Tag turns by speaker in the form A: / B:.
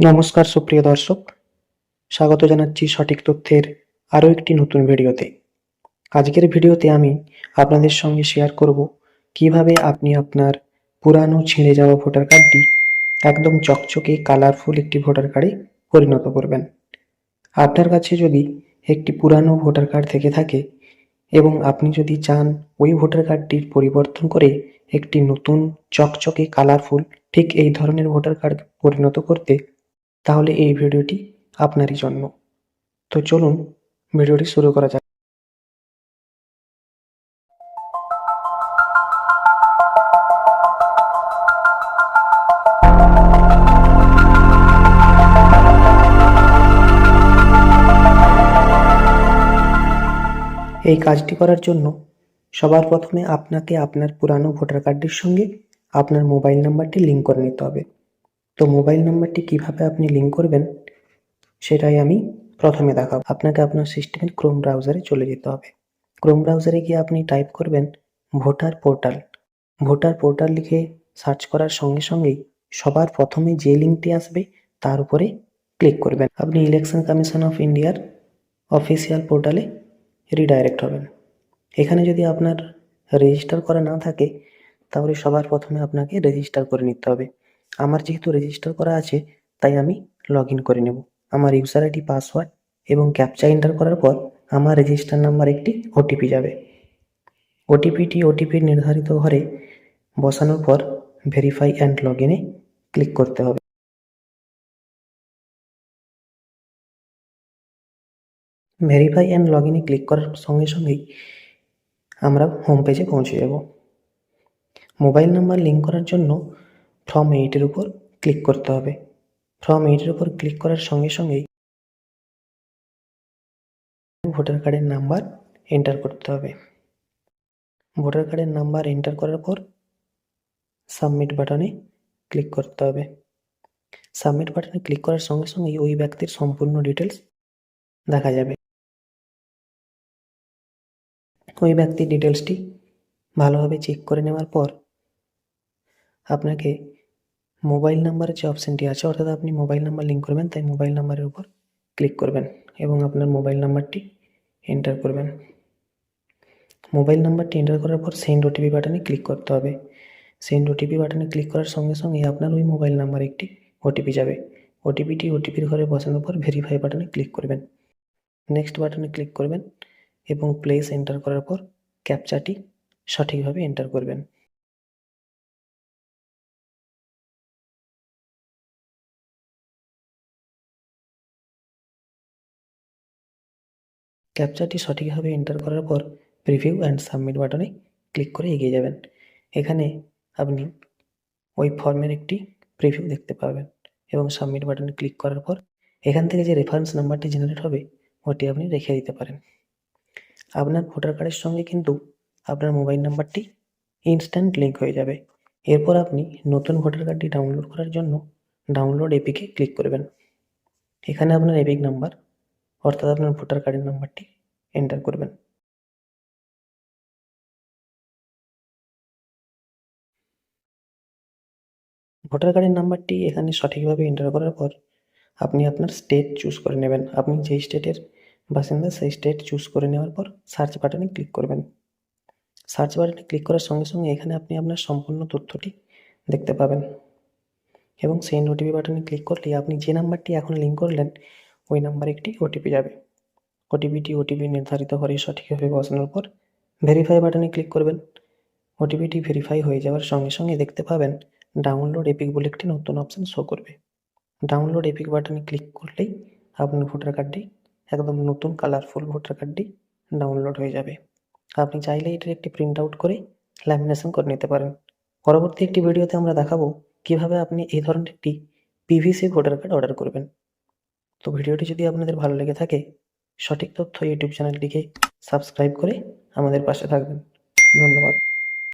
A: নমস্কার সুপ্রিয় দর্শক, স্বাগত জানাচ্ছি সঠিক তথ্যের আরও একটি নতুন ভিডিওতে। আজকের ভিডিওতে আমি আপনাদের সঙ্গে শেয়ার করব কিভাবে আপনি আপনার পুরানো ছিঁড়ে যাওয়া ভোটার কার্ডটি একদম চকচকে কালারফুল একটি ভোটার কার্ডে পরিণত করবেন। আপনার কাছে যদি একটি পুরানো ভোটার কার্ড থেকে থাকে এবং আপনি যদি চান ওই ভোটার কার্ডটির পরিবর্তন করে একটি নতুন চকচকে কালারফুল ঠিক এই ধরনের ভোটার কার্ড পরিণত করতে, তাহলে এই ভিডিওটি আপনারই জন্য। তো চলুন ভিডিওটি শুরু করা যাক। এই কাজটি করার জন্য সবার প্রথমে আপনাকে আপনার পুরানো ভোটার কার্ডের সঙ্গে আপনার মোবাইল নাম্বারটি লিঙ্ক করে নিতে হবে। তো মোবাইল নাম্বারটি কিভাবে আপনি লিঙ্ক করবেন সেটাই আমি প্রথমে দেখাবো। আপনাকে আপনার সিস্টেমের ক্রোম ব্রাউজারে চলে যেতে হবে। ক্রোম ব্রাউজারে গিয়ে আপনি টাইপ করবেন ভোটার পোর্টাল। ভোটার পোর্টাল লিখে সার্চ করার সঙ্গে সঙ্গেই সবার প্রথমে যে লিঙ্কটি আসবে তার উপরে ক্লিক করবেন। আপনি ইলেকশন কমিশন অফ ইন্ডিয়ার অফিসিয়াল পোর্টালে রিডাইরেক্ট হবেন। এখানে যদি আপনার রেজিস্টার করা না থাকে তাহলে সবার প্রথমে আপনাকে রেজিস্টার করে নিতে হবে। আমার যেহেতু রেজিস্টার করা আছে তাই আমি লগ ইন করে নেব। আমার ইউজার আইডি, পাসওয়ার্ড এবং ক্যাপচা এন্টার করার পর আমার রেজিস্টার নাম্বার একটি ওটিপি যাবে। ওটিপি নির্ধারিত ঘরে বসানোর পর ভেরিফাই অ্যান্ড লগ ইনে ক্লিক করতে হবে। ভেরিফাই অ্যান্ড লগ ইনে ক্লিক করার সঙ্গে সঙ্গেই আমরা হোম পেজে পৌঁছে যাব। মোবাইল নাম্বার লিঙ্ক করার জন্য ফর্ম 8-এর উপর ক্লিক করতে হবে। ফর্ম 8-এর উপর ক্লিক করার সঙ্গে সঙ্গেই ভোটার কার্ডের নাম্বার এন্টার করতে হবে। ভোটার কার্ডের নাম্বার এন্টার করার পর সাবমিট বাটনে ক্লিক করতে হবে। সাবমিট বাটনে ক্লিক করার সঙ্গে সঙ্গেই ওই ব্যক্তির সম্পূর্ণ ডিটেলস দেখা যাবে। ওই ব্যক্তির ডিটেলসটি ভালোভাবে চেক করে নেওয়ার পর আপনাকে মোবাইল নাম্বারের যে অপশানটি আছে, অর্থাৎ আপনি মোবাইল নাম্বার লিঙ্ক করবেন, তাই মোবাইল নাম্বারের উপর ক্লিক করবেন এবং আপনার মোবাইল নাম্বারটি এন্টার করবেন। মোবাইল নাম্বারটি এন্টার করার পর সেন্ড ওটিপি বাটনে ক্লিক করতে হবে। সেন্ড ওটিপি বাটনে ক্লিক করার সঙ্গে সঙ্গে আপনার ওই মোবাইল নাম্বারে একটি ওটিপি যাবে। ওটিপির ঘরে বসানোর পর ভেরিফাই বাটনে ক্লিক করবেন। নেক্সট বাটনে ক্লিক করবেন এবং প্লেস এন্টার করার পর ক্যাপচাটি সঠিকভাবে এন্টার করবেন। ক্যাপচাটি সঠিকভাবে এন্টার করার পর প্রিভিউ অ্যান্ড সাবমিট বাটনে ক্লিক করে এগিয়ে যাবেন। এখানে আপনি ওই ফর্মের একটি প্রিভিউ দেখতে পাবেন এবং সাবমিট বাটনে ক্লিক করার পর এখান থেকে যে রেফারেন্স নাম্বারটি জেনারেট হবে ওটি আপনি রেখে দিতে পারেন। আপনার ভোটার কার্ডের সঙ্গে কিন্তু আপনার মোবাইল নাম্বারটি ইনস্ট্যান্ট লিঙ্ক হয়ে যাবে। এরপর আপনি নতুন ভোটার কার্ডটি ডাউনলোড করার জন্য ডাউনলোড এপিকে ক্লিক করবেন। এখানে আপনার এপিক নাম্বার, অর্থাৎ আপনার ভোটার কার্ডের নাম্বারটি এন্টার করবেন। ভোটার কার্ডের নাম্বারটি এখানে সঠিকভাবে এন্টার করার পর আপনি আপনার স্টেট চুজ করে নেবেন। আপনি যেই স্টেটের বাসিন্দা সেই স্টেট চুজ করে নেওয়ার পর সার্চ বাটনে ক্লিক করবেন। সার্চ বাটনে ক্লিক করার সঙ্গে সঙ্গে এখানে আপনি আপনার সম্পূর্ণ তথ্যটি দেখতে পাবেন এবং সেন্ড ওটিপি বাটনে ক্লিক করলে আপনি যে নাম্বারটি এখন লিঙ্ক করলেন ওই নাম্বারে একটি ওটিপি যাবে। ওটিপি নির্ধারিত ঘরে সঠিকভাবে বসানোর পর ভেরিফাই বাটনে ক্লিক করবেন। ওটিপিটি ভেরিফাই হয়ে যাওয়ার সঙ্গে সঙ্গে দেখতে পাবেন ডাউনলোড এপিক বলে একটি নতুন অপশান শো করবে। ডাউনলোড এপিক বাটনে ক্লিক করলেই আপনার ভোটার কার্ডটি, একদম নতুন কালারফুল ভোটার কার্ডটি ডাউনলোড হয়ে যাবে। আপনি চাইলে এটার একটি প্রিন্ট আউট করে ল্যামিনেশন করে নিতে পারেন। পরবর্তী একটি ভিডিওতে আমরা দেখাবো কিভাবে আপনি এই ধরনের একটি পিভিসি ভোটার কার্ড অর্ডার করবেন। তো ভিডিওটি যদি আপনাদের ভালো লেগে থাকে সঠিক তথ্য ইউটিউব চ্যানেলটিকে সাবস্ক্রাইব করে আমাদের পাশে থাকবেন। ধন্যবাদ।